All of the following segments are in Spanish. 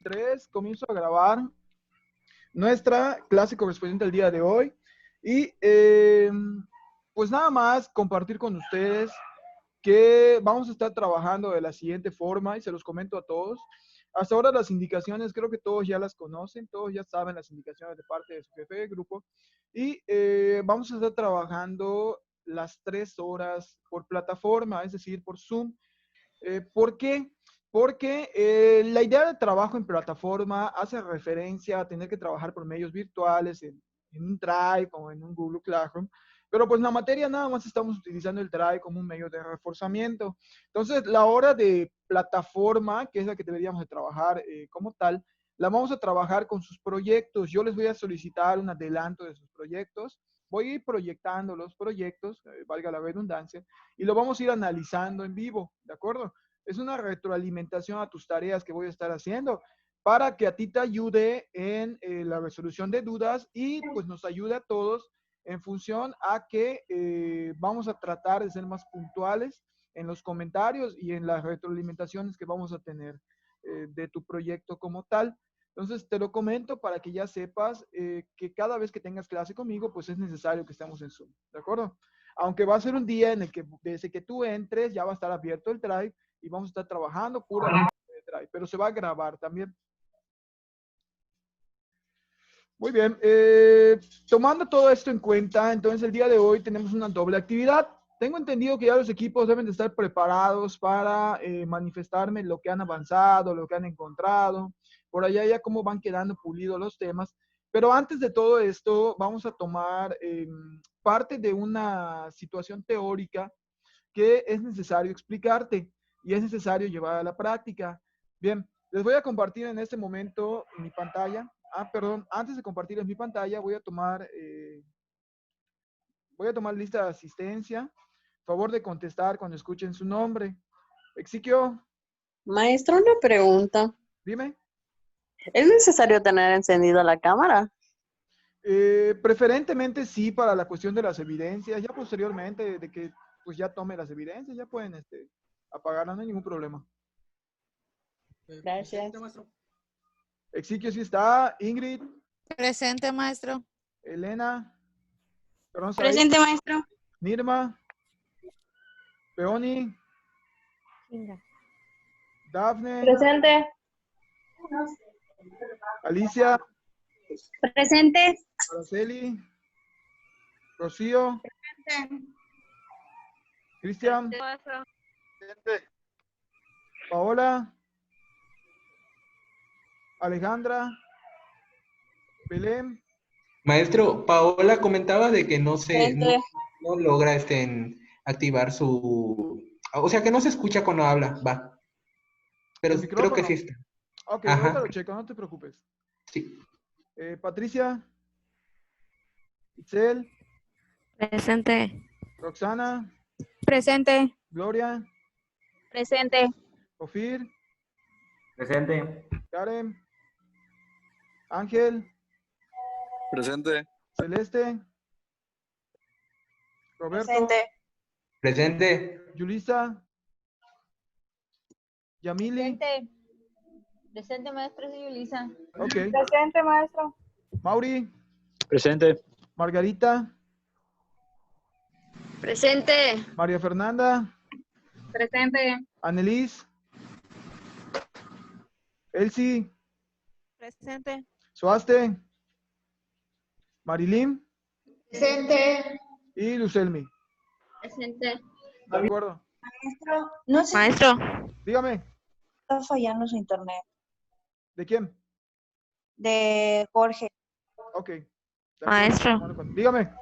3, comienzo a grabar nuestra clase correspondiente al día de hoy. Y pues nada más compartir con ustedes que vamos a estar trabajando de la siguiente forma y se los comento a todos. Hasta ahora las indicaciones creo que todos ya las conocen, todos ya saben las indicaciones de parte de su jefe de grupo. Y vamos a estar trabajando las 3 horas por plataforma, es decir, por Zoom. ¿Por qué? Porque la idea de trabajo en plataforma hace referencia a tener que trabajar por medios virtuales en un Drive o en un Google Classroom, pero pues la materia nada más estamos utilizando el Drive como un medio de reforzamiento. Entonces, la hora de plataforma, que es la que deberíamos de trabajar como tal, la vamos a trabajar con sus proyectos. Yo les voy a solicitar un adelanto de sus proyectos. Voy a ir proyectando los proyectos, valga la redundancia, y lo vamos a ir analizando en vivo, ¿de acuerdo? Es una retroalimentación a tus tareas que voy a estar haciendo para que a ti te ayude en la resolución de dudas y pues nos ayude a todos en función a que vamos a tratar de ser más puntuales en los comentarios y en las retroalimentaciones que vamos a tener de tu proyecto como tal. Entonces te lo comento para que ya sepas que cada vez que tengas clase conmigo, pues es necesario que estemos en Zoom, ¿de acuerdo? Aunque va a ser un día en el que desde que tú entres ya va a estar abierto el Drive y vamos a estar trabajando puramente de Drive, pero se va a grabar también. Muy bien, tomando todo esto en cuenta, entonces el día de hoy tenemos una doble actividad. Tengo entendido que ya los equipos deben de estar preparados para manifestarme lo que han avanzado, lo que han encontrado, por allá ya cómo van quedando pulidos los temas. Pero antes de todo esto, vamos a tomar parte de una situación teórica que es necesario explicarte y es necesario llevar a la práctica. Bien, les voy a compartir en este momento mi pantalla. Perdón, antes de compartirles mi pantalla, voy a tomar lista de asistencia. Favor de contestar cuando escuchen su nombre. Exiquio, Maestro, una pregunta. dime. ¿Es necesario tener encendida la cámara? Preferentemente sí para la cuestión de las evidencias. Ya posteriormente de que pues ya tome las evidencias, ya pueden apagarla, no hay ningún problema. Gracias. Exiquio sí está. Ingrid, Presente, maestro. Elena, perdón, Said, Presente, maestro. Nirma, Peoni, Dafne, Presente. Alicia, Presente. Araceli, Rocío, Cristian, Paola, Alejandra, Belén. Maestro, Paola comentaba de que no Presente. logra activar su... O sea, que no se escucha cuando habla, va. Pero ¿El creo que micrófono? sí está. Ok, Ajá. ahorita lo checo, no te preocupes. Sí. Patricia, Itzel, Presente. Roxana, Presente. Gloria, Presente. Ofir, Presente. Karen, Ángel, Presente. Celeste, Roberto, Presente. Presente. Yulisa, Yamili. Presente. Presente, maestro, soy Yulisa. Ok. Presente, maestro. Mauri, Presente. Margarita, Presente. María Fernanda, Presente. Annelies, Elsie, Presente. Suaste, Marilyn Presente. y Lucelmi. Presente. ¿De acuerdo? Maestro, no sé si Maestro. Dígame, está fallando su internet. ¿de quién? De Jorge. Ok. De acuerdo. Maestro. Dígame.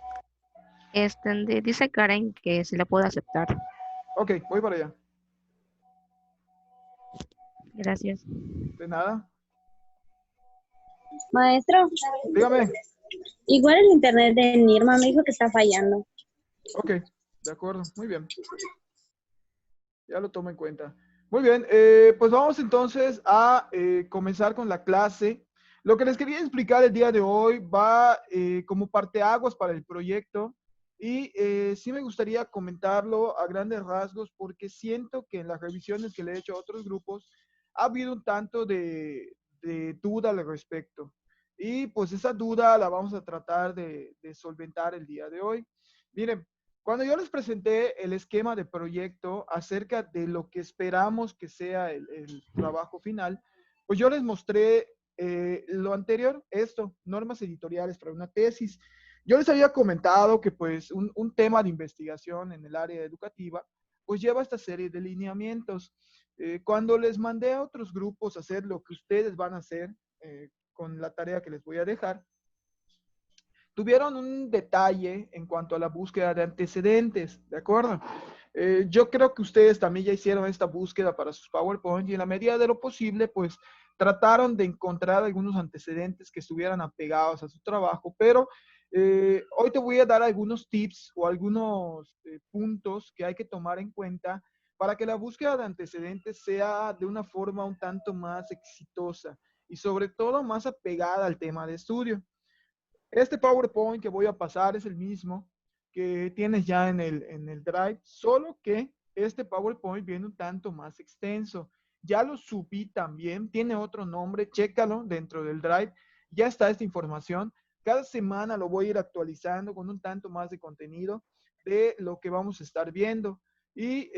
Dice Karen que se la puede aceptar. Ok, voy para allá. Gracias. De nada. Maestro, Dígame. igual el internet de Nirma me dijo que está fallando. Ok, de acuerdo. Muy bien. Ya lo tomo en cuenta. Muy bien, pues vamos entonces a comenzar con la clase. Lo que les quería explicar el día de hoy va como parteaguas para el proyecto y sí me gustaría comentarlo a grandes rasgos porque siento que en las revisiones que le he hecho a otros grupos ha habido un tanto de duda al respecto. Y pues esa duda la vamos a tratar de solventar el día de hoy. Miren, cuando yo les presenté el esquema de proyecto acerca de lo que esperamos que sea el trabajo final, pues yo les mostré lo anterior, esto, normas editoriales para una tesis. Yo les había comentado que pues un tema de investigación en el área educativa, pues lleva esta serie de lineamientos. Cuando les mandé a otros grupos a hacer lo que ustedes van a hacer con la tarea que les voy a dejar, tuvieron un detalle en cuanto a la búsqueda de antecedentes, ¿de acuerdo? Yo creo que ustedes también ya hicieron esta búsqueda para sus PowerPoint y en la medida de lo posible, pues trataron de encontrar algunos antecedentes que estuvieran apegados a su trabajo, pero hoy te voy a dar algunos tips o algunos puntos que hay que tomar en cuenta para que la búsqueda de antecedentes sea de una forma un tanto más exitosa y sobre todo más apegada al tema de estudio. Este PowerPoint que voy a pasar es el mismo que tienes ya en el Drive, solo que este PowerPoint viene un tanto más extenso. Ya lo subí también, tiene otro nombre, chécalo dentro del Drive. Ya está esta información. Cada semana lo voy a ir actualizando con un tanto más de contenido de lo que vamos a estar viendo. Y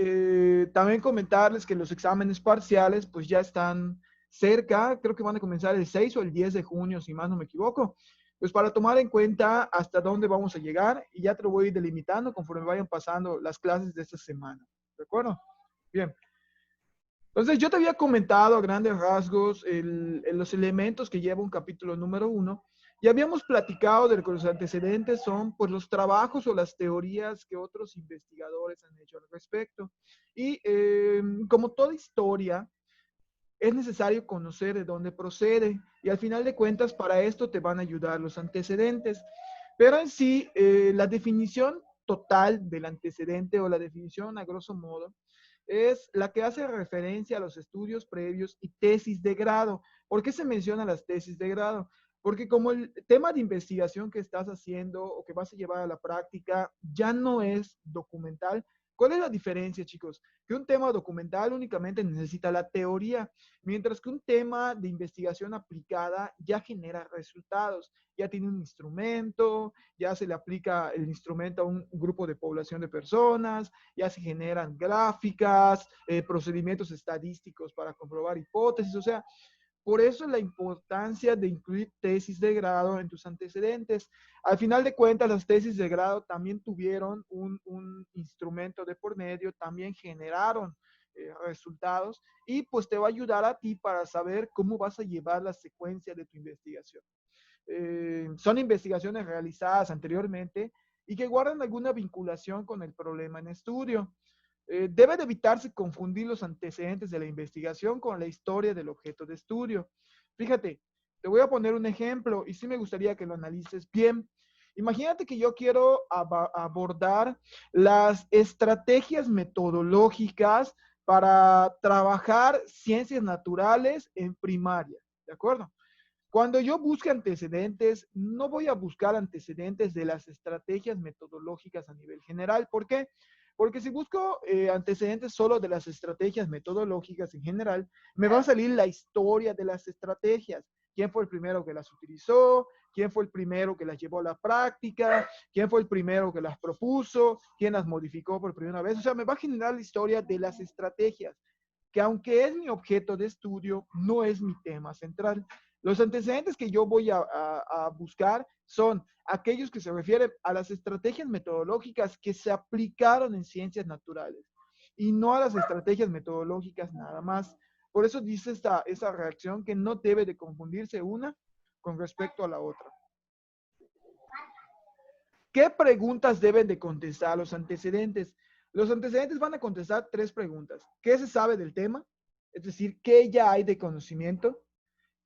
también comentarles que los exámenes parciales pues ya están cerca, creo que van a comenzar el 6 o el 10 de junio, si más no me equivoco. Pues para tomar en cuenta hasta dónde vamos a llegar y ya te lo voy a ir delimitando conforme vayan pasando las clases de esta semana. ¿De acuerdo? Bien. Entonces yo te había comentado a grandes rasgos los elementos que lleva un capítulo número 1 y habíamos platicado de que los antecedentes son pues los trabajos o las teorías que otros investigadores han hecho al respecto. Y como toda historia, es necesario conocer de dónde procede y al final de cuentas para esto te van a ayudar los antecedentes. Pero en sí, la definición total del antecedente o la definición a grosso modo es la que hace referencia a los estudios previos y tesis de grado. ¿Por qué se mencionan las tesis de grado? Porque como el tema de investigación que estás haciendo o que vas a llevar a la práctica ya no es documental. ¿Cuál es la diferencia, chicos? Que un tema documental únicamente necesita la teoría, mientras que un tema de investigación aplicada ya genera resultados, ya tiene un instrumento, ya se le aplica el instrumento a un grupo de población de personas, ya se generan gráficas, procedimientos estadísticos para comprobar hipótesis, o sea, por eso es la importancia de incluir tesis de grado en tus antecedentes. Al final de cuentas, las tesis de grado también tuvieron un instrumento de por medio, también generaron resultados y pues te va a ayudar a ti para saber cómo vas a llevar la secuencia de tu investigación. Son investigaciones realizadas anteriormente y que guardan alguna vinculación con el problema en estudio. Debe de evitarse confundir los antecedentes de la investigación con la historia del objeto de estudio. Fíjate, te voy a poner un ejemplo y sí me gustaría que lo analices bien. Imagínate que yo quiero abordar las estrategias metodológicas para trabajar ciencias naturales en primaria, ¿de acuerdo? Cuando yo busque antecedentes, no voy a buscar antecedentes de las estrategias metodológicas a nivel general. ¿Por qué? Porque si busco antecedentes solo de las estrategias metodológicas en general, me va a salir la historia de las estrategias. ¿Quién fue el primero que las utilizó? ¿Quién fue el primero que las llevó a la práctica? ¿Quién fue el primero que las propuso? ¿Quién las modificó por primera vez? O sea, me va a generar la historia de las estrategias, que aunque es mi objeto de estudio, no es mi tema central. Los antecedentes que yo voy a buscar son aquellos que se refieren a las estrategias metodológicas que se aplicaron en ciencias naturales y no a las estrategias metodológicas nada más. Por eso dice esa reacción que no debe de confundirse una con respecto a la otra. ¿Qué preguntas deben de contestar los antecedentes? Los antecedentes van a contestar 3 preguntas. ¿Qué se sabe del tema? Es decir, ¿qué ya hay de conocimiento?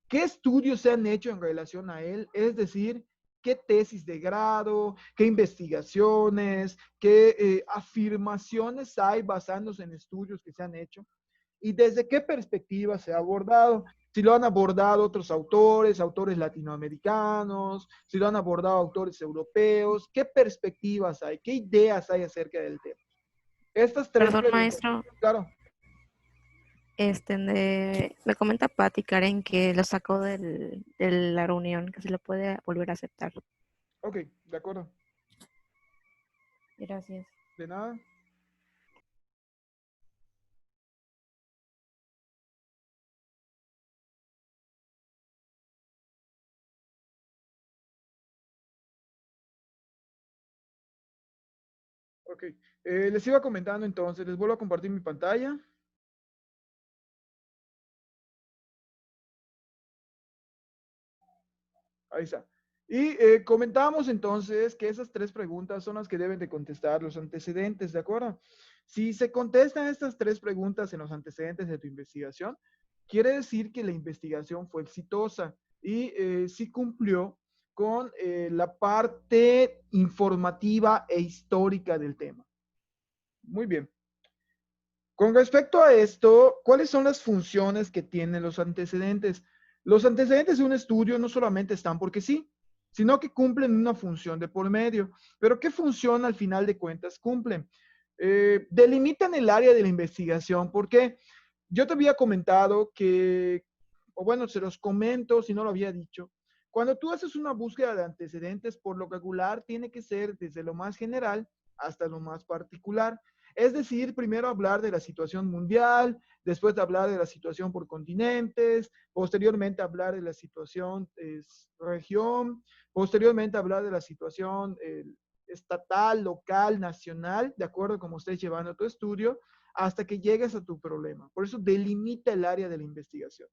¿Qué estudios se han hecho en relación a él? Es decir, ¿qué tesis de grado? ¿Qué investigaciones? ¿Qué afirmaciones hay basándose en estudios que se han hecho? ¿Y desde qué perspectiva se ha abordado? Si lo han abordado otros autores, autores latinoamericanos, si lo han abordado autores europeos, ¿qué perspectivas hay? ¿Qué ideas hay acerca del tema? Estas 3 Perdón, preguntas. maestro. Claro. Me comenta Patti Karen que lo sacó de la reunión, que se lo puede volver a aceptar. Ok, de acuerdo. Gracias. De nada. Ok, les iba comentando entonces, les vuelvo a compartir mi pantalla. Ahí está. Y comentábamos entonces que esas tres preguntas son las que deben de contestar los antecedentes, ¿de acuerdo? Si se contestan estas tres preguntas en los antecedentes de tu investigación, quiere decir que la investigación fue exitosa y sí cumplió con la parte informativa e histórica del tema. Muy bien. Con respecto a esto, ¿cuáles son las funciones que tienen los antecedentes? Los antecedentes de un estudio no solamente están porque sí, sino que cumplen una función de por medio. Pero ¿qué función al final de cuentas cumplen? Delimitan el área de la investigación. ¿Por qué? Yo te había comentado que, o bueno, se los comento si no lo había dicho. Cuando tú haces una búsqueda de antecedentes, por lo regular, tiene que ser desde lo más general hasta lo más particular. Es decir, primero hablar de la situación mundial, después de hablar de la situación por continentes, posteriormente hablar de la situación región, posteriormente hablar de la situación estatal, local, nacional, de acuerdo a cómo estés llevando tu estudio, hasta que llegues a tu problema. Por eso delimita el área de la investigación.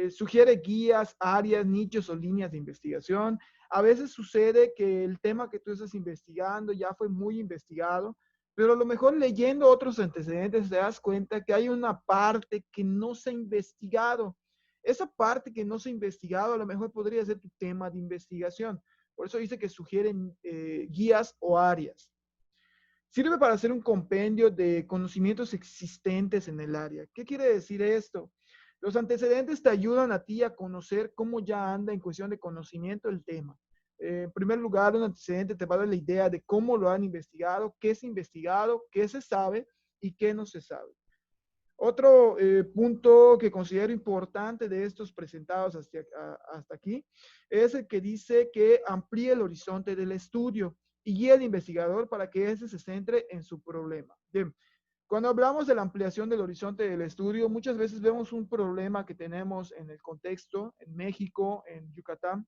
Sugiere guías, áreas, nichos o líneas de investigación. A veces sucede que el tema que tú estás investigando ya fue muy investigado, pero a lo mejor leyendo otros antecedentes te das cuenta que hay una parte que no se ha investigado. Esa parte que no se ha investigado a lo mejor podría ser tu tema de investigación. Por eso dice que sugieren guías o áreas. Sirve para hacer un compendio de conocimientos existentes en el área. ¿Qué quiere decir esto? Los antecedentes te ayudan a ti a conocer cómo ya anda en cuestión de conocimiento el tema. En primer lugar, un antecedente te va a dar la idea de cómo lo han investigado, qué se ha investigado, qué se sabe y qué no se sabe. Otro punto que considero importante de estos presentados hasta aquí es el que dice que amplíe el horizonte del estudio y guía al investigador para que éste se centre en su problema. Bien, cuando hablamos de la ampliación del horizonte del estudio, muchas veces vemos un problema que tenemos en el contexto, en México, en Yucatán,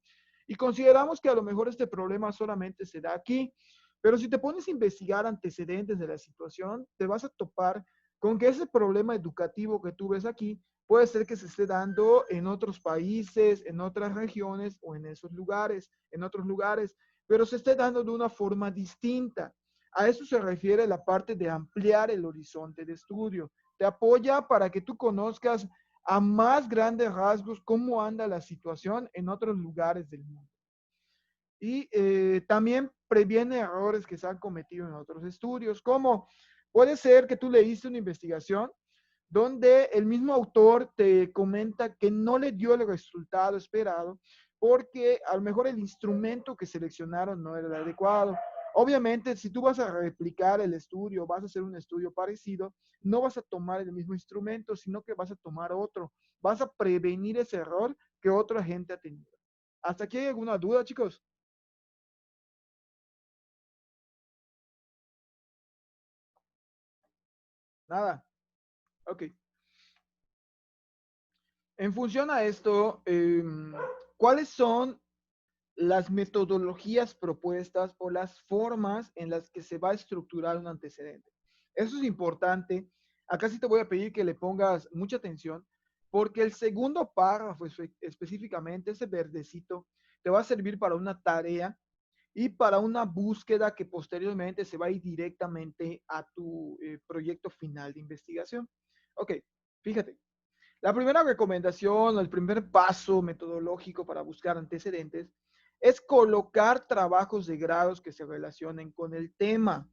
y consideramos que a lo mejor este problema solamente se da aquí, pero si te pones a investigar antecedentes de la situación, te vas a topar con que ese problema educativo que tú ves aquí puede ser que se esté dando en otros países, en otras regiones o en esos lugares, en otros lugares, pero se esté dando de una forma distinta. A eso se refiere la parte de ampliar el horizonte de estudio. Te apoya para que tú conozcas a más grandes rasgos cómo anda la situación en otros lugares del mundo. Y también previene errores que se han cometido en otros estudios, como puede ser que tú leíste una investigación donde el mismo autor te comenta que no le dio el resultado esperado porque a lo mejor el instrumento que seleccionaron no era el adecuado. Obviamente, si tú vas a replicar el estudio, vas a hacer un estudio parecido, no vas a tomar el mismo instrumento, sino que vas a tomar otro. Vas a prevenir ese error que otra gente ha tenido. ¿Hasta aquí hay alguna duda, chicos? Nada. Ok. En función a esto, ¿cuáles son las metodologías propuestas o las formas en las que se va a estructurar un antecedente? Eso es importante. Acá sí te voy a pedir que le pongas mucha atención porque el segundo párrafo específicamente, ese verdecito, te va a servir para una tarea y para una búsqueda que posteriormente se va a ir directamente a tu proyecto final de investigación. Ok, fíjate. La primera recomendación o el primer paso metodológico para buscar antecedentes es colocar trabajos de grados que se relacionen con el tema.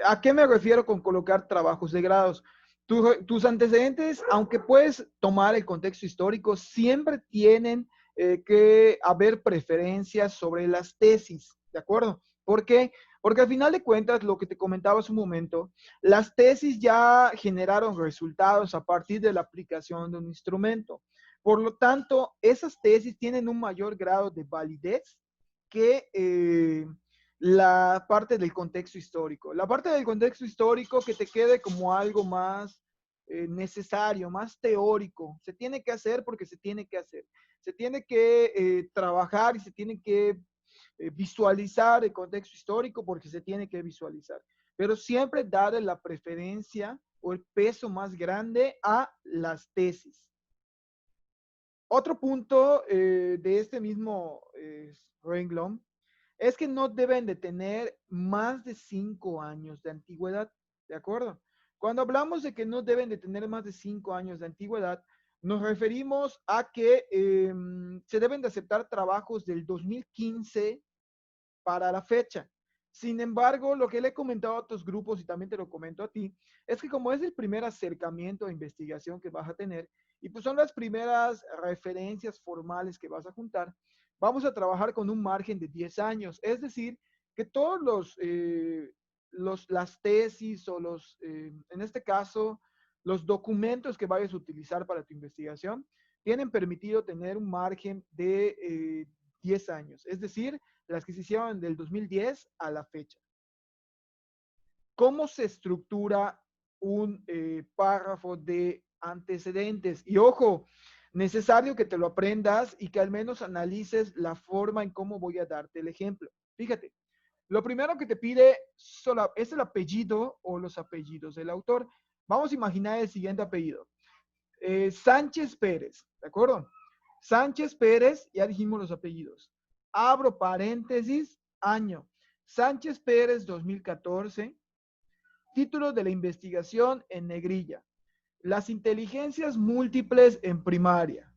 ¿A qué me refiero con colocar trabajos de grados? Tus antecedentes, aunque puedes tomar el contexto histórico, siempre tienen que haber preferencias sobre las tesis, ¿de acuerdo? ¿Por qué? Porque al final de cuentas, lo que te comentaba hace un momento, las tesis ya generaron resultados a partir de la aplicación de un instrumento. Por lo tanto, esas tesis tienen un mayor grado de validez que la parte del contexto histórico. La parte del contexto histórico que te quede como algo más necesario, más teórico. Se tiene que hacer porque se tiene que hacer. Se tiene que trabajar y se tiene que visualizar el contexto histórico porque se tiene que visualizar. Pero siempre darle la preferencia o el peso más grande a las tesis. Otro punto de este mismo renglón es que no deben de tener más de 5 años de antigüedad, ¿de acuerdo? Cuando hablamos de que no deben de tener más de 5 años de antigüedad, nos referimos a que se deben de aceptar trabajos del 2015 para la fecha. Sin embargo, lo que le he comentado a otros grupos y también te lo comento a ti, es que como es el primer acercamiento a investigación que vas a tener y pues son las primeras referencias formales que vas a juntar, vamos a trabajar con un margen de 10 años. Es decir, que todos las tesis o en este caso, los documentos que vayas a utilizar para tu investigación tienen permitido tener un margen de 10 años. Es decir, las que se hicieron del 2010 a la fecha. ¿Cómo se estructura un párrafo de antecedentes? Y ojo, necesario que te lo aprendas y que al menos analices la forma en cómo voy a darte el ejemplo. Fíjate, lo primero que te pide es el apellido o los apellidos del autor. Vamos a imaginar el siguiente apellido. Sánchez Pérez, ¿de acuerdo? Sánchez Pérez, ya dijimos los apellidos. Abro paréntesis, año. Sánchez Pérez, 2014. Título de la investigación en negrilla. Las inteligencias múltiples en primaria.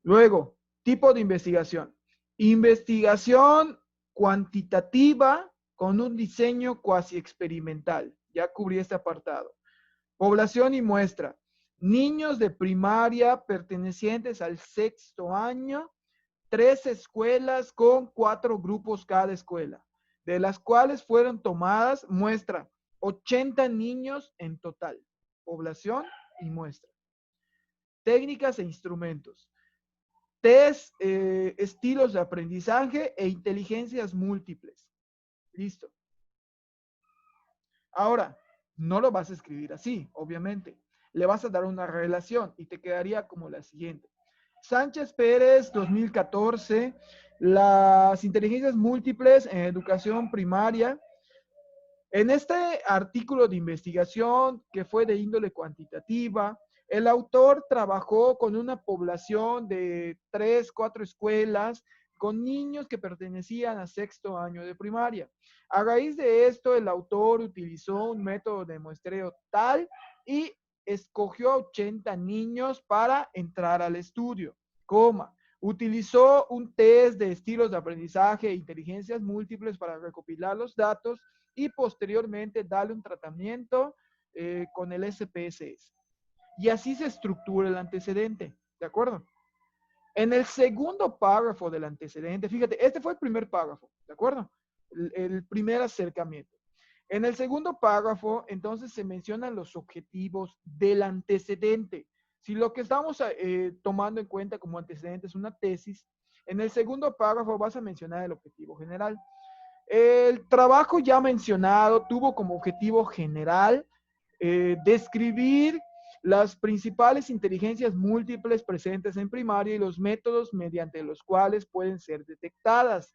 Luego, tipo de investigación. Investigación cuantitativa con un diseño cuasi experimental. Ya cubrí este apartado. Población y muestra. Niños de primaria pertenecientes al 6º año. 3 escuelas con 4 grupos cada escuela, de las cuales fueron tomadas muestra 80 niños en total, población y muestra. Técnicas e instrumentos. Test, estilos de aprendizaje e inteligencias múltiples. Listo. Ahora, no lo vas a escribir así, obviamente. Le vas a dar una relación y te quedaría como la siguiente. Sánchez Pérez, 2014, las inteligencias múltiples en educación primaria. En este artículo de investigación que fue de índole cuantitativa, el autor trabajó con una población de 3, 4 escuelas con niños que pertenecían a 6º año de primaria. A raíz de esto, el autor utilizó un método de muestreo tal y escogió a 80 niños para entrar al estudio, utilizó un test de estilos de aprendizaje e inteligencias múltiples para recopilar los datos y posteriormente darle un tratamiento con el SPSS. Y así se estructura el antecedente, ¿de acuerdo? En el segundo párrafo del antecedente, fíjate, este fue el primer párrafo, ¿de acuerdo? El primer acercamiento. En el segundo párrafo, entonces se mencionan los objetivos del antecedente. Si lo que estamos tomando en cuenta como antecedente es una tesis, en el segundo párrafo vas a mencionar el objetivo general. El trabajo ya mencionado tuvo como objetivo general describir las principales inteligencias múltiples presentes en primaria y los métodos mediante los cuales pueden ser detectadas.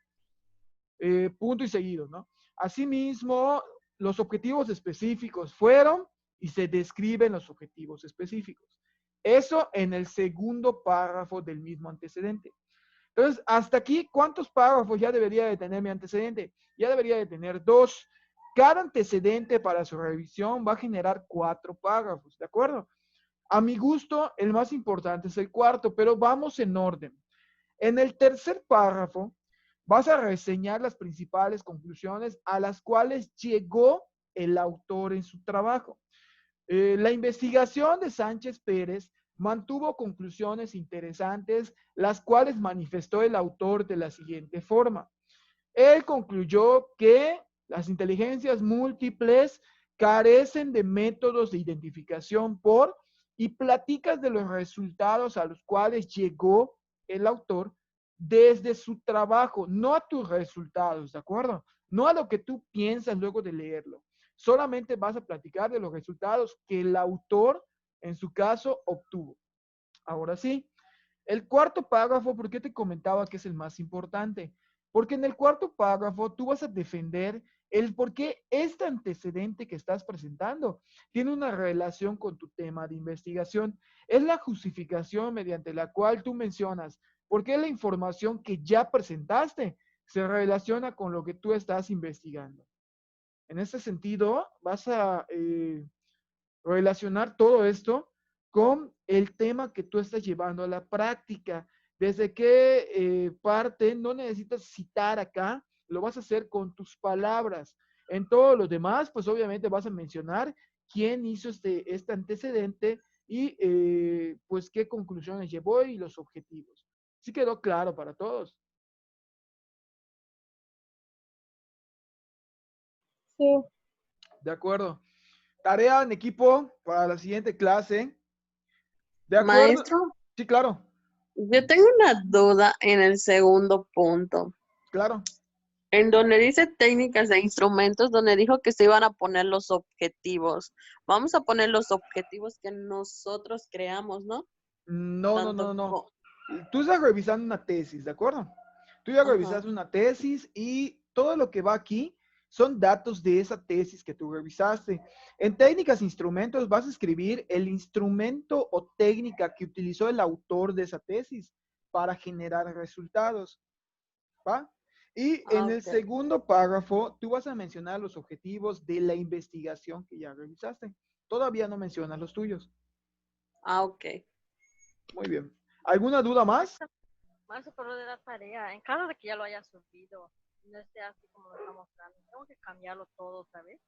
Punto y seguido, ¿no? Asimismo, los objetivos específicos fueron y se describen los objetivos específicos. Eso en el segundo párrafo del mismo antecedente. Entonces, hasta aquí, ¿cuántos párrafos ya debería de tener mi antecedente? Ya debería de tener 2. Cada antecedente para su revisión va a generar 4 párrafos, ¿de acuerdo? A mi gusto, el más importante es el cuarto, pero vamos en orden. En el tercer párrafo, vas a reseñar las principales conclusiones a las cuales llegó el autor en su trabajo. La investigación de Sánchez Pérez mantuvo conclusiones interesantes, las cuales manifestó el autor de la siguiente forma. Él concluyó que Las inteligencias múltiples carecen de métodos de identificación por y platicas de los resultados a los cuales llegó el autor desde su trabajo, no a tus resultados, ¿de acuerdo? No a lo que tú piensas luego de leerlo. Solamente vas a platicar de los resultados que el autor, en su caso, obtuvo. Ahora sí, el cuarto párrafo, ¿por qué te comentaba que es el más importante? Porque en el cuarto párrafo tú vas a defender el por qué este antecedente que estás presentando tiene una relación con tu tema de investigación. Es la justificación mediante la cual tú mencionas por qué la información que ya presentaste se relaciona con lo que tú estás investigando. En este sentido, vas a relacionar todo esto con el tema que tú estás llevando a la práctica. Desde qué parte no necesitas citar acá, lo vas a hacer con tus palabras. En todo lo demás, pues obviamente vas a mencionar quién hizo este antecedente y pues qué conclusiones llevó y los objetivos. ¿Sí quedó claro para todos? Sí. De acuerdo. Tarea en equipo para la siguiente clase. De acuerdo. Maestro, Sí, claro, yo tengo una duda en el segundo punto, claro. en donde dice técnicas e instrumentos, donde dijo que se iban a poner los objetivos. Vamos a poner los objetivos que nosotros creamos, ¿no? No, no, Tanto no, no. co- Tú estás revisando una tesis, ¿de acuerdo? Tú ya Ajá. revisaste una tesis y todo lo que va aquí son datos de esa tesis que tú revisaste. En técnicas e instrumentos vas a escribir el instrumento o técnica que utilizó el autor de esa tesis para generar resultados, ¿va? Y en el Ok. segundo párrafo, tú vas a mencionar los objetivos de la investigación que ya revisaste. Todavía no mencionas los tuyos. Ok. Muy bien. ¿Alguna duda más? Maestro, pero de la tarea, en caso de que ya lo haya subido, no esté así como lo está mostrando, tengo que cambiarlo todo otra vez.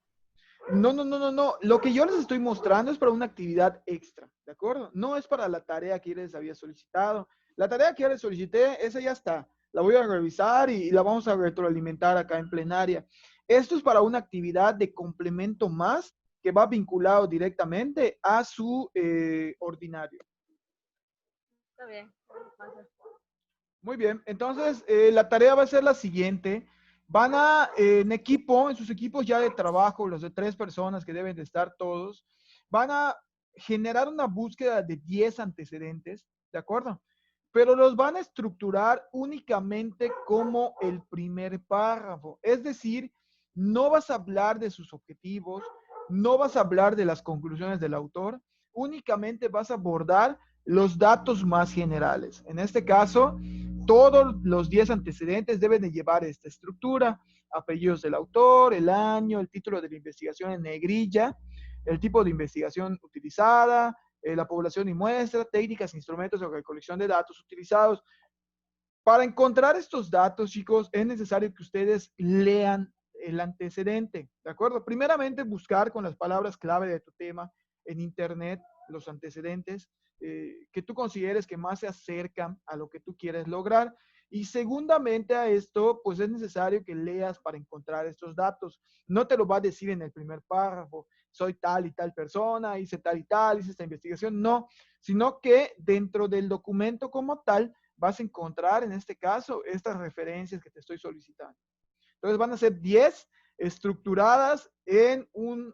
No, no, no, no, no. Lo que yo les estoy mostrando es para una actividad extra, ¿de acuerdo? No es para la tarea que yo les había solicitado. La tarea que yo les solicité, esa ya está. La voy a revisar y la vamos a retroalimentar acá en plenaria. Esto es para una actividad de complemento más que va vinculado directamente a su ordinario. Está bien. Gracias. Muy bien, entonces la tarea va a ser la siguiente. Van a, en equipo, en sus equipos ya de trabajo, los de 3 personas que deben de estar todos, van a generar una búsqueda de 10 antecedentes, ¿de acuerdo? Pero los van a estructurar únicamente como el primer párrafo. Es decir, no vas a hablar de sus objetivos, no vas a hablar de las conclusiones del autor, únicamente vas a abordar los datos más generales. En este caso, todos los 10 antecedentes deben de llevar esta estructura: apellidos del autor, el año, el título de la investigación en negrilla, el tipo de investigación utilizada, la población y muestra, técnicas, instrumentos o recolección de datos utilizados. Para encontrar estos datos, chicos, es necesario que ustedes lean el antecedente, ¿de acuerdo? Primeramente, buscar con las palabras clave de tu tema en Internet los antecedentes que tú consideres que más se acercan a lo que tú quieres lograr. Y segundamente a esto, pues es necesario que leas para encontrar estos datos. No te lo va a decir en el primer párrafo: soy tal y tal persona, hice tal y tal, hice esta investigación. No, sino que dentro del documento como tal, vas a encontrar en este caso estas referencias que te estoy solicitando. Entonces van a ser 10 estructuradas en un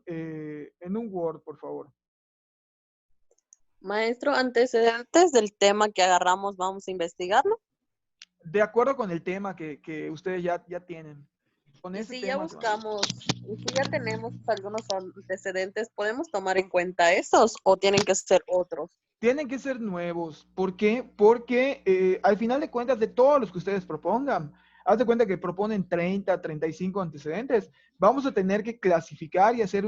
Word, por favor. Maestro, antecedentes del tema que agarramos, vamos a investigarlo. De acuerdo con el tema que ustedes ya tienen. Con Y ese si ya tema. buscamos, y si ya tenemos algunos antecedentes, ¿podemos tomar en cuenta esos o tienen que ser otros? Tienen que ser nuevos. ¿Por qué? Porque al final de cuentas, de todos los que ustedes propongan, haz de cuenta que proponen 30, 35 antecedentes, vamos a tener que clasificar y hacer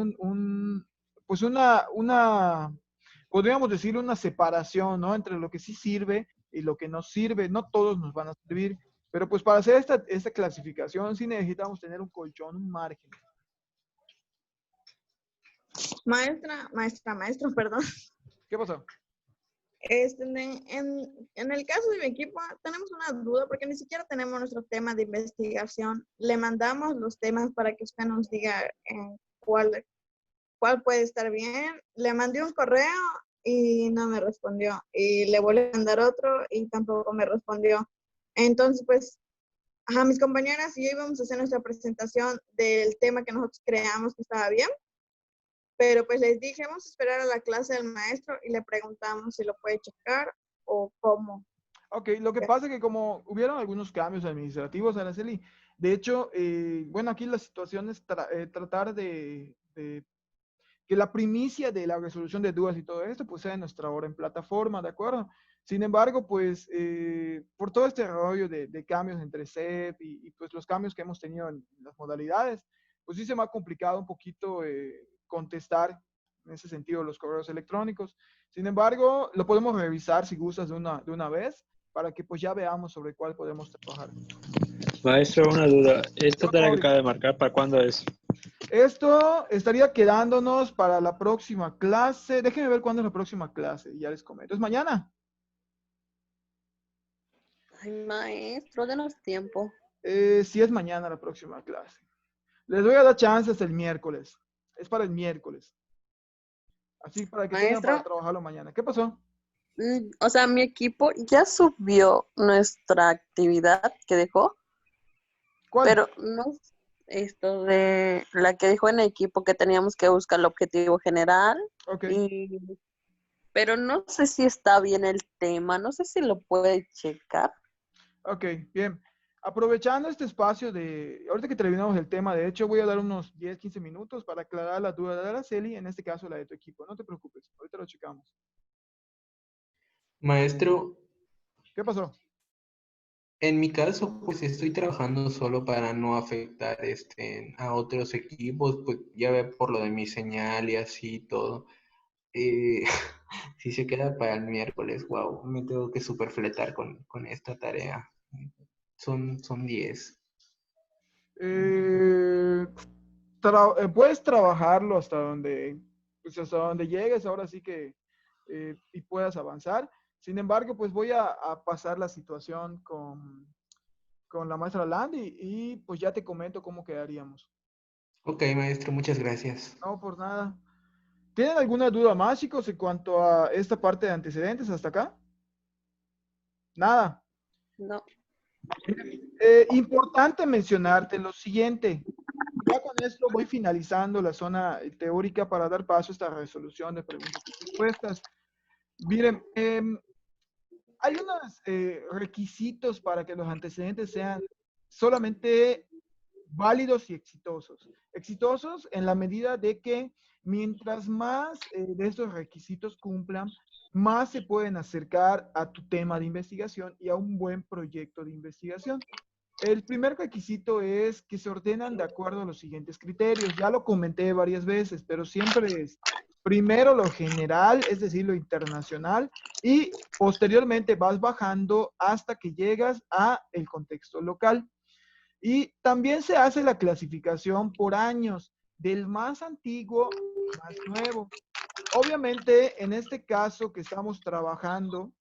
pues podríamos decir una separación, ¿no? Entre lo que sí sirve y lo que no sirve. No todos nos van a servir, pero pues para hacer esta clasificación sí necesitamos tener un colchón, un margen. Maestro, perdón. ¿Qué pasó? En el caso de mi equipo, tenemos una duda porque ni siquiera tenemos nuestro tema de investigación. Le mandamos los temas para que usted nos diga cuál puede estar bien. Le mandé un correo y no me respondió. Y le volví a mandar otro y tampoco me respondió. Entonces, pues, mis compañeras y yo íbamos a hacer nuestra presentación del tema que nosotros creamos que estaba bien. Pero pues les dije, vamos a esperar a la clase del maestro y le preguntamos si lo puede checar o cómo. Ok, lo que pasa es que como hubieron algunos cambios administrativos, Araceli, de hecho, bueno, aquí la situación es tratar de que la primicia de la resolución de dudas y todo esto, pues sea en nuestra hora en plataforma, ¿de acuerdo? Sin embargo, pues por todo este rollo de cambios entre CEP y pues los cambios que hemos tenido en las modalidades, pues sí se me ha complicado un poquito contestar en ese sentido los correos electrónicos. Sin embargo, lo podemos revisar si gustas de una vez para que pues ya veamos sobre cuál podemos trabajar. Maestro, una duda. ¿Esta tarea que acaba de marcar, para cuándo es? Esto estaría quedándonos para la próxima clase. Déjenme ver cuándo es la próxima clase y ya les comento. ¿Es mañana? Ay, maestro, denos tiempo. Sí, es mañana la próxima clase. Les voy a dar chance hasta el miércoles. Es para el miércoles. Así para que tengan para Maestro, trabajarlo mañana. ¿Qué pasó? o sea, mi equipo ya subió nuestra actividad que dejó, ¿Cuál? pero no esto de la que dejó en equipo que teníamos que buscar el objetivo general, Ok, pero no sé si está bien el tema, no sé si lo puede checar. ok, bien. Aprovechando este espacio de, ahorita que terminamos el tema, de hecho voy a dar unos 10, 15 minutos para aclarar la duda de Araceli, en este caso la de tu equipo. No te preocupes, ahorita lo checamos. Maestro, ¿Qué pasó? en mi caso, pues estoy trabajando solo para no afectar a otros equipos, pues ya ve por lo de mi señal y así todo. Eh, si se queda para el miércoles, wow, me tengo que superfletar con esta tarea. Son 10. Puedes trabajarlo hasta donde, pues hasta donde llegues, ahora sí que, y puedas avanzar. Sin embargo, pues voy a pasar la situación con la maestra Landy y pues ya te comento cómo quedaríamos. Ok, maestro, muchas gracias. No, por nada. ¿Tienen alguna duda más, chicos, en cuanto a esta parte de antecedentes hasta acá? Nada. No. Importante mencionarte lo siguiente. Ya con esto voy finalizando la zona teórica para dar paso a esta resolución de preguntas y respuestas. Miren, hay unos requisitos para que los antecedentes sean solamente válidos y exitosos. Exitosos en la medida de que mientras más de estos requisitos cumplan, más se pueden acercar a tu tema de investigación y a un buen proyecto de investigación. El primer requisito es que se ordenan de acuerdo a los siguientes criterios. Ya lo comenté varias veces, pero siempre es primero lo general, es decir, lo internacional, y posteriormente vas bajando hasta que llegas a el contexto local. Y también se hace la clasificación por años, del más antiguo al más nuevo. Obviamente, en este caso que estamos trabajando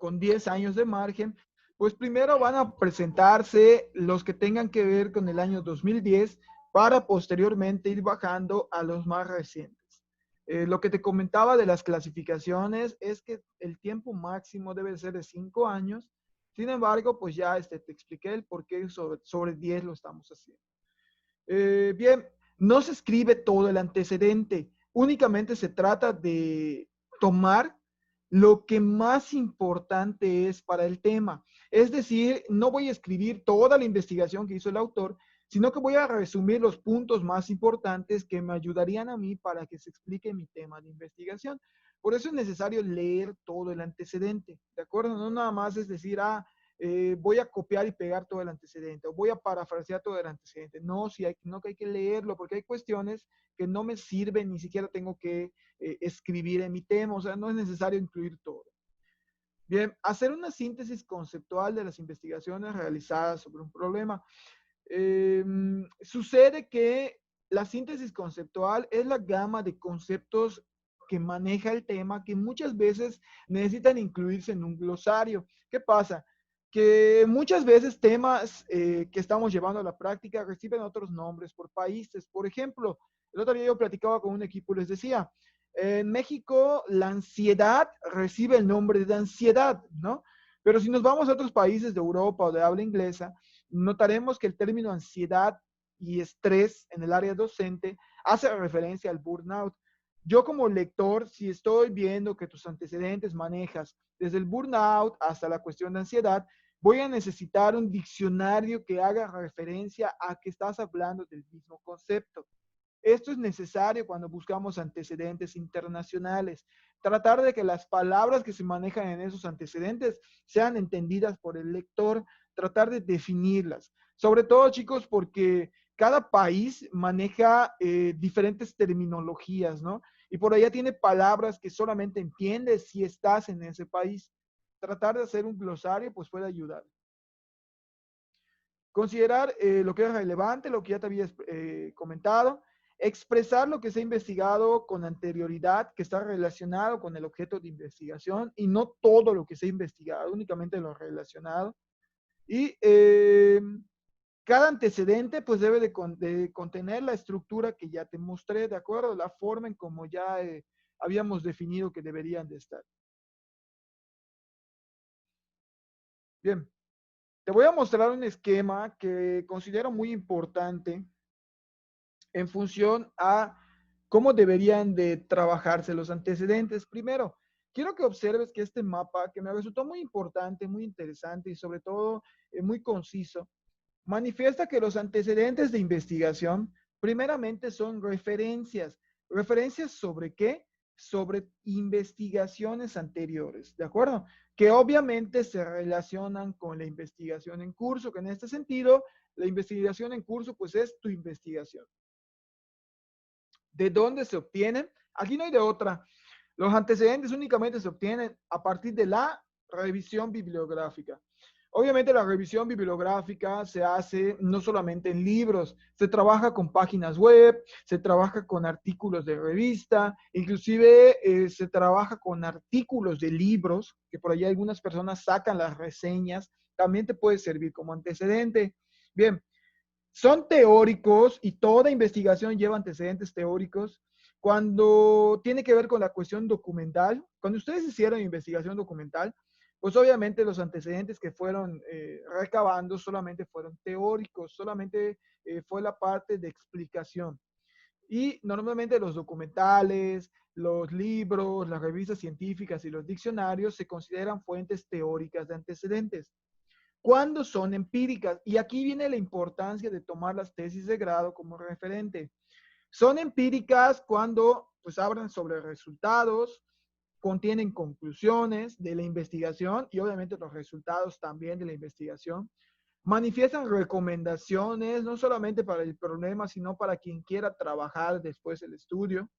con 10 años de margen, pues primero van a presentarse los que tengan que ver con el año 2010 para posteriormente ir bajando a los más recientes. Lo que te comentaba de las clasificaciones es que el tiempo máximo debe ser de 5 años. Sin embargo, pues ya te expliqué el por qué sobre 10 lo estamos haciendo. Bien, no se escribe todo el antecedente. Únicamente se trata de tomar lo que más importante es para el tema. Es decir, no voy a escribir toda la investigación que hizo el autor, sino que voy a resumir los puntos más importantes que me ayudarían a mí para que se explique mi tema de investigación. Por eso es necesario leer todo el antecedente, ¿de acuerdo? No nada más es decir, voy a copiar y pegar todo el antecedente o voy a parafrasear todo el antecedente. No, no que hay que leerlo porque hay cuestiones que no me sirven, ni siquiera tengo que escribir en mi tema, o sea, no es necesario incluir todo. Bien, hacer una síntesis conceptual de las investigaciones realizadas sobre un problema. Sucede que la síntesis conceptual es la gama de conceptos que maneja el tema que muchas veces necesitan incluirse en un glosario. ¿Qué pasa? Que muchas veces temas que estamos llevando a la práctica reciben otros nombres por países. Por ejemplo, el otro día yo platicaba con un equipo y les decía, en México la ansiedad recibe el nombre de ansiedad, ¿no? Pero si nos vamos a otros países de Europa o de habla inglesa, notaremos que el término ansiedad y estrés en el área docente hace referencia al burnout. Yo como lector, si estoy viendo que tus antecedentes manejas desde el burnout hasta la cuestión de ansiedad, voy a necesitar un diccionario que haga referencia a que estás hablando del mismo concepto. Esto es necesario cuando buscamos antecedentes internacionales. Tratar de que las palabras que se manejan en esos antecedentes sean entendidas por el lector, tratar de definirlas. Sobre todo, chicos, porque cada país maneja diferentes terminologías, ¿no? Y por allá tiene palabras que solamente entiendes si estás en ese país. Tratar de hacer un glosario, pues puede ayudar. Considerar lo que es relevante, lo que ya te había comentado. Expresar lo que se ha investigado con anterioridad, que está relacionado con el objeto de investigación y no todo lo que se ha investigado, únicamente lo relacionado. Y cada antecedente pues debe de contener la estructura que ya te mostré, ¿de acuerdo? La forma en como ya habíamos definido que deberían de estar. Bien, te voy a mostrar un esquema que considero muy importante en función a cómo deberían de trabajarse los antecedentes. Primero, quiero que observes que este mapa, que me resultó muy importante, muy interesante y sobre todo muy conciso, manifiesta que los antecedentes de investigación primeramente son referencias. ¿Referencias sobre qué? Sobre investigaciones anteriores, ¿de acuerdo? Que obviamente se relacionan con la investigación en curso, que en este sentido, la investigación en curso pues es tu investigación. ¿De dónde se obtienen? Aquí no hay de otra. Los antecedentes únicamente se obtienen a partir de la revisión bibliográfica. Obviamente la revisión bibliográfica se hace no solamente en libros, se trabaja con páginas web, se trabaja con artículos de revista, inclusive se trabaja con artículos de libros, que por ahí algunas personas sacan las reseñas, también te puede servir como antecedente. Bien, son teóricos y toda investigación lleva antecedentes teóricos. Cuando tiene que ver con la cuestión documental, cuando ustedes hicieron investigación documental, pues obviamente los antecedentes que fueron recabando solamente fueron teóricos, solamente fue la parte de explicación. Y normalmente los documentales, los libros, las revistas científicas y los diccionarios se consideran fuentes teóricas de antecedentes cuando son empíricas. Y aquí viene la importancia de tomar las tesis de grado como referente. Son empíricas cuando pues hablan sobre resultados, contienen conclusiones de la investigación y obviamente los resultados también de la investigación. Manifiestan recomendaciones, no solamente para el problema, sino para quien quiera trabajar después del estudio.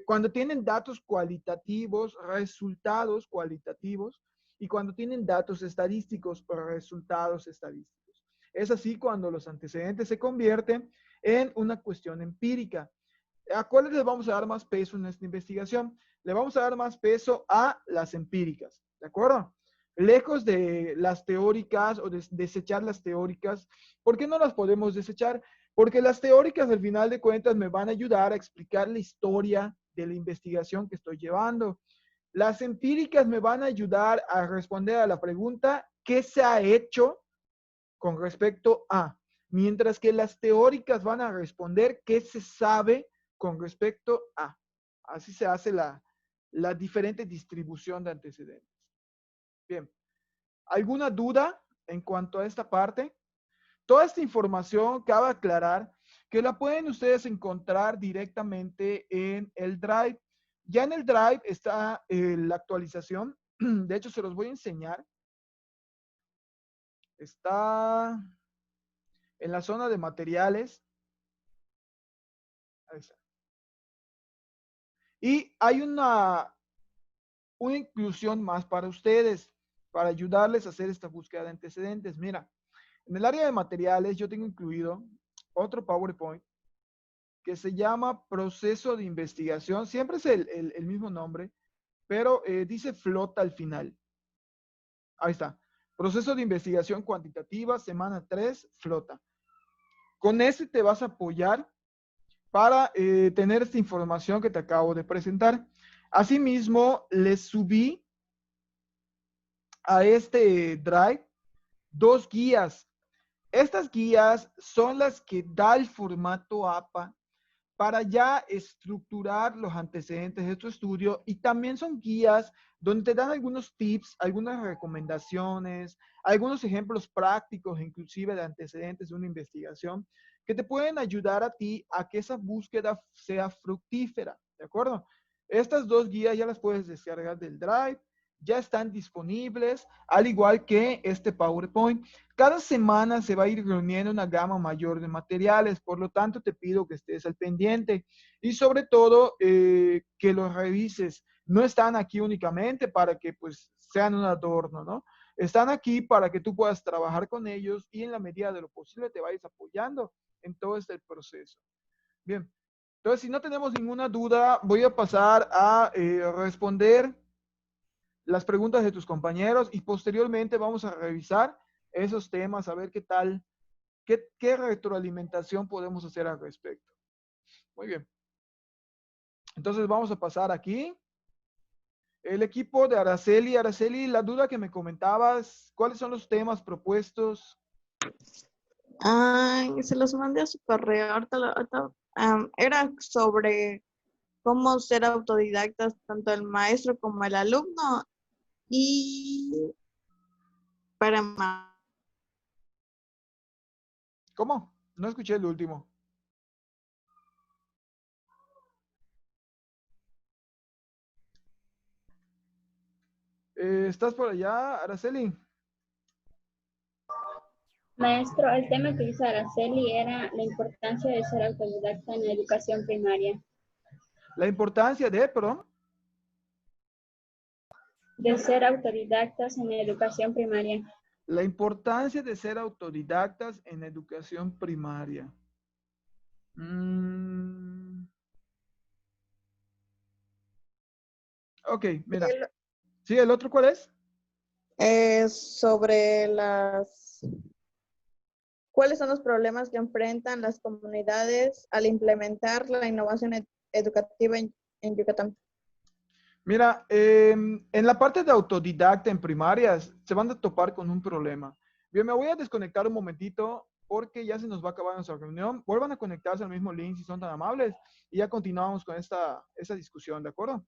Cuando tienen datos cualitativos, resultados cualitativos, y cuando tienen datos estadísticos o resultados estadísticos. Es así cuando los antecedentes se convierten en una cuestión empírica. ¿A cuáles les vamos a dar más peso en esta investigación? Le vamos a dar más peso a las empíricas, ¿de acuerdo? Lejos de las teóricas o de desechar las teóricas. ¿Por qué no las podemos desechar? Porque las teóricas al final de cuentas me van a ayudar a explicar la historia de la investigación que estoy llevando. Las empíricas me van a ayudar a responder a la pregunta, ¿qué se ha hecho con respecto a? Mientras que las teóricas van a responder, ¿qué se sabe con respecto a? Así se hace la diferente distribución de antecedentes. Bien, ¿alguna duda en cuanto a esta parte? Toda esta información cabe aclarar que la pueden ustedes encontrar directamente en el Drive. Ya en el Drive está la actualización. De hecho, se los voy a enseñar. Está en la zona de materiales. Ahí está. Y hay una inclusión más para ustedes, para ayudarles a hacer esta búsqueda de antecedentes. Mira, en el área de materiales yo tengo incluido otro PowerPoint que se llama proceso de investigación. Siempre es el mismo nombre, pero dice flota al final. Ahí está. Proceso de investigación cuantitativa, semana 3, flota. Con ese te vas a apoyar para tener esta información que te acabo de presentar. Asimismo, les subí a este Drive 2 guías. Estas guías son las que da el formato APA para ya estructurar los antecedentes de tu estudio, y también son guías donde te dan algunos tips, algunas recomendaciones, algunos ejemplos prácticos, inclusive de antecedentes de una investigación, que te pueden ayudar a ti a que esa búsqueda sea fructífera, ¿de acuerdo? Estas 2 guías ya las puedes descargar del Drive, ya están disponibles, al igual que este PowerPoint. Cada semana se va a ir reuniendo una gama mayor de materiales, por lo tanto te pido que estés al pendiente y sobre todo que los revises. No están aquí únicamente para que pues sean un adorno, ¿no? Están aquí para que tú puedas trabajar con ellos y en la medida de lo posible te vayas apoyando en todo este proceso. Bien, entonces si no tenemos ninguna duda, voy a pasar a responder las preguntas de tus compañeros y posteriormente vamos a revisar esos temas, a ver qué tal, qué retroalimentación podemos hacer al respecto. Muy bien. Entonces vamos a pasar aquí. El equipo de Araceli. Araceli, la duda que me comentabas, ¿cuáles son los temas propuestos? Ay, se los mandé a su correo. Era sobre cómo ser autodidactas, tanto el maestro como el alumno. Y para más. ¿Cómo? No escuché el último. ¿Estás por allá, Araceli? Maestro, el tema que hizo Araceli era la importancia de ser autodidacta en la educación primaria. La importancia de, perdón. De ser autodidactas en la educación primaria. La importancia de ser autodidactas en educación primaria. Ok, mira. ¿Sí, el otro cuál es? Sobre ¿cuáles son los problemas que enfrentan las comunidades al implementar la innovación educativa en Yucatán? Mira, en la parte de autodidacta en primarias se van a topar con un problema. Bien, me voy a desconectar un momentito porque ya se nos va a acabar nuestra reunión. Vuelvan a conectarse al mismo link si son tan amables y ya continuamos con esta discusión, ¿de acuerdo?